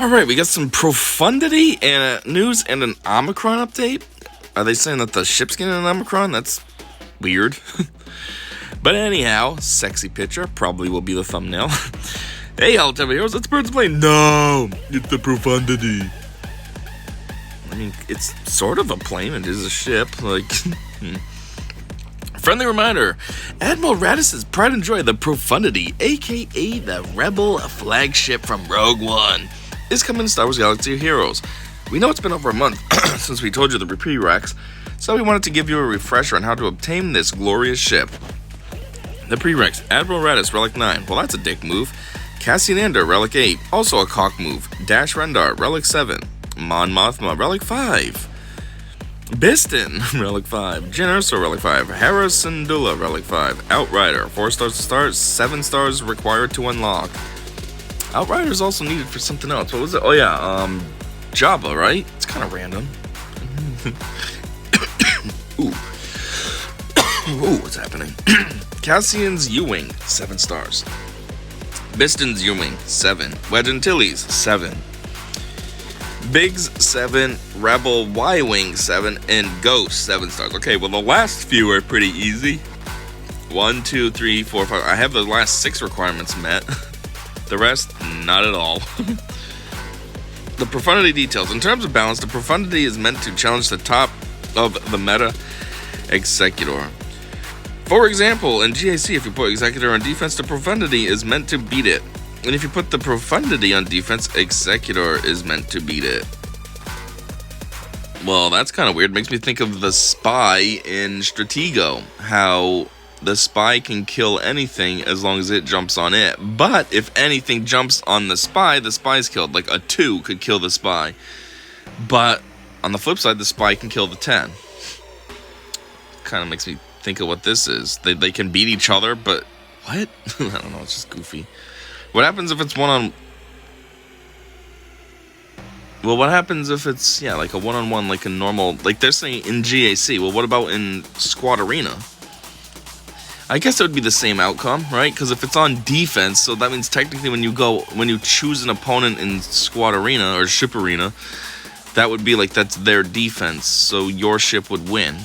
Alright, we got some Profundity and news and an Omicron update. Are they saying that the ship's getting an Omicron? That's weird. But anyhow, sexy picture probably will be the thumbnail. Hey, Altabra Heroes, it's Birds of Plane. No, it's the Profundity. I mean, it's sort of a plane. It is a ship. Like, friendly reminder, Admiral Radiss's pride and joy, the Profundity, aka the Rebel flagship from Rogue One, is coming to Star Wars Galaxy of Heroes. We know it's been over a month since we told you the prereqs, so we wanted to give you a refresher on how to obtain this glorious ship. The prereqs, Admiral Radiss, Relic 9, well that's a dick move. Cassian Andor, Relic 8, also a cock move. Dash Rendar, Relic 7. Mon Mothma, Relic 5. Biston, Relic 5. Jyn Erso, Relic 5. Hera Syndulla, Relic 5. Outrider, 4 stars to start, 7 stars required to unlock. Outrider is also needed for something else. What was it? Oh yeah, Jabba, right? It's kind of random. Ooh. Ooh, what's happening? Cassian's U-Wing, 7 stars. Biston's U-Wing, 7. Wedge Antilles, 7. Biggs, 7. Rebel Y-Wing, 7. And Ghost, 7 stars. Okay, well the last few are pretty easy. 1, 2, 3, 4, 5. I have the last 6 requirements met. The rest, not at all. The Profundity details. In terms of balance, the Profundity is meant to challenge the top of the meta Executor. For example, in GAC, if you put Executor on defense, the Profundity is meant to beat it. And if you put the Profundity on defense, Executor is meant to beat it. Well, that's kind of weird. Makes me think of the Spy in Stratego. How the Spy can kill anything as long as it jumps on it. But if anything jumps on the Spy's killed. Like a 2 could kill the Spy. But on the flip side, the Spy can kill the 10. Kind of makes me think of what this is. They can beat each other, but what? I don't know, it's just goofy. What happens if it's well, what happens if it's, like a one-on-one, like a normal, like they're saying in GAC. Well, what about in Squad Arena? I guess it would be the same outcome, right? Because if it's on defense, so that means technically when you choose an opponent in Squad Arena or Ship Arena, that would be like that's their defense, so your ship would win.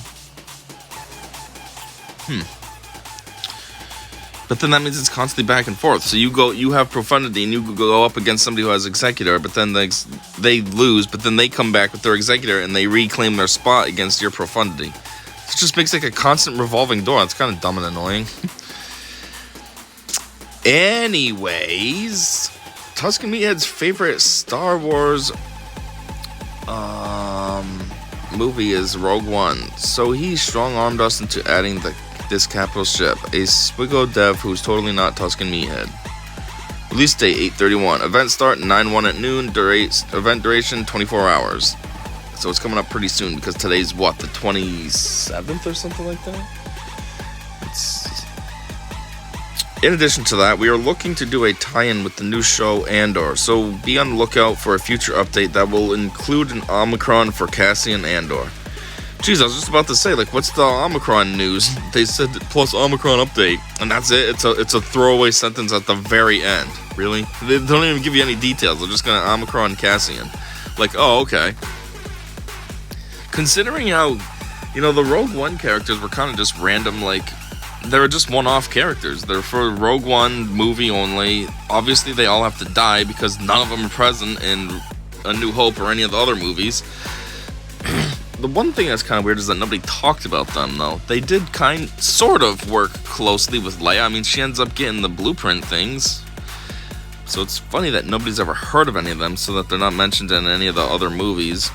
But then that means it's constantly back and forth. So you have Profundity and you go up against somebody who has Executor, but then they lose, but then they come back with their Executor and they reclaim their spot against your Profundity. It just makes like a constant revolving door. It's kind of dumb and annoying. Anyways, Tuscan Meathead's favorite Star Wars movie is Rogue One. So he strong-armed us into adding this capital ship. A Squiggo dev who's totally not Tuscan Meathead. Release date 8/31. Event start 9/1 at noon. Event duration 24 hours. So it's coming up pretty soon because today's what, the 27th or something like that? In addition to that, we are looking to do a tie-in with the new show Andor. So be on the lookout for a future update that will include an Omicron for Cassian Andor. Jeez, I was just about to say, like, what's the Omicron news? They said plus Omicron update, and that's it. It's a throwaway sentence at the very end. Really? They don't even give you any details. They're just gonna Omicron Cassian. Like, oh, okay. Considering how, the Rogue One characters were kind of just random, like, they were just one-off characters. They're for Rogue One movie only. Obviously, they all have to die because none of them are present in A New Hope or any of the other movies. The one thing that's kind of weird is that nobody talked about them, though. They did sort of work closely with Leia. I mean, she ends up getting the blueprint things. So it's funny that nobody's ever heard of any of them, so that they're not mentioned in any of the other movies.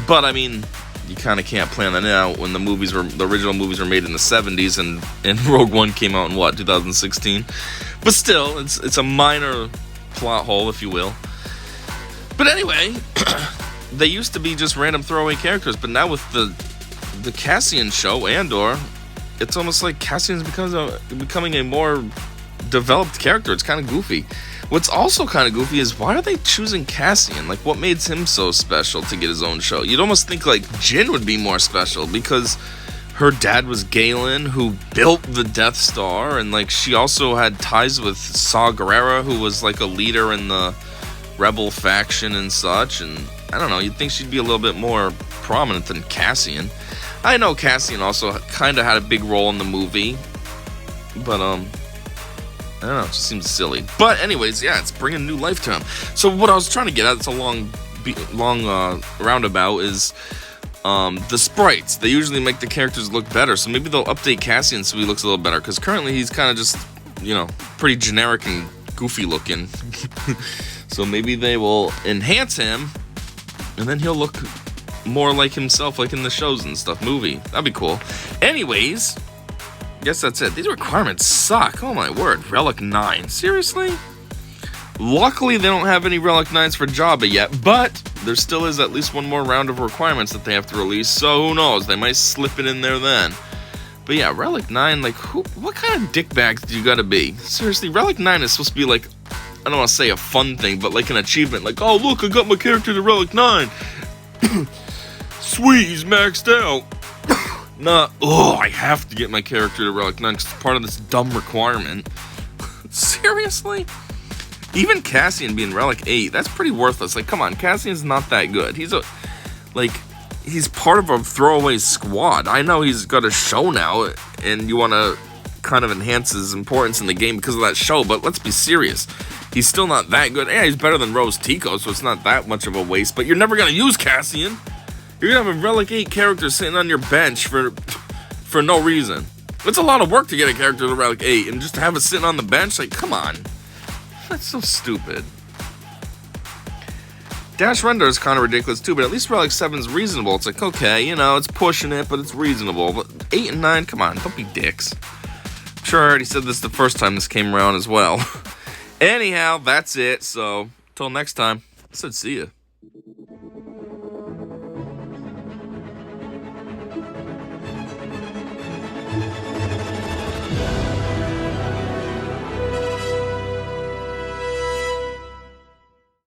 But, I mean, you kind of can't plan that out when the original movies were made in the 70s and Rogue One came out in, 2016? But still, it's a minor plot hole, if you will. But anyway, they used to be just random throwaway characters, but now with the Cassian show, Andor, it's almost like Cassian's becoming a more developed character. It's kind of goofy. What's also kind of goofy is why are they choosing Cassian? Like, what made him so special to get his own show? You'd almost think, like, Jyn would be more special because her dad was Galen, who built the Death Star, and, like, she also had ties with Saw Gerrera, who was, like, a leader in the rebel faction and such, and I don't know, you'd think she'd be a little bit more prominent than Cassian. I know Cassian also kind of had a big role in the movie, but I don't know, it just seems silly. But anyways, yeah, it's bringing new life to him. So what I was trying to get at, it's a long roundabout, is the sprites. They usually make the characters look better, so maybe they'll update Cassian so he looks a little better, because currently he's kind of just, pretty generic and goofy looking. So maybe they will enhance him, and then he'll look more like himself, like in the shows and stuff, movie. That'd be cool. Anyways, guess that's it. These requirements suck. Oh my word. Relic 9. Seriously? Luckily, they don't have any Relic 9s for Jabba yet, but there still is at least one more round of requirements that they have to release, so who knows? They might slip it in there then. But yeah, Relic 9, like, what kind of dickbags do you gotta be? Seriously, Relic 9 is supposed to be like, I don't want to say a fun thing, but like an achievement. Like, oh, look, I got my character to Relic 9. Sweet, he's maxed out. I have to get my character to Relic 9 because it's part of this dumb requirement. Seriously? Even Cassian being Relic 8, that's pretty worthless. Like, come on, Cassian's not that good. He's part of a throwaway squad. I know he's got a show now, and you want to kind of enhance his importance in the game because of that show, but let's be serious. He's still not that good. Yeah, he's better than Rose Tico, so it's not that much of a waste, but you're never going to use Cassian. You're going to have a Relic 8 character sitting on your bench for no reason. It's a lot of work to get a character to Relic 8, and just to have it sitting on the bench, like, come on. That's so stupid. Dash Render is kind of ridiculous too, but at least Relic 7's reasonable. It's like, okay, it's pushing it, but it's reasonable. But 8 and 9, come on, don't be dicks. I'm sure I already said this the first time this came around as well. Anyhow, that's it. So, till next time, I said see ya.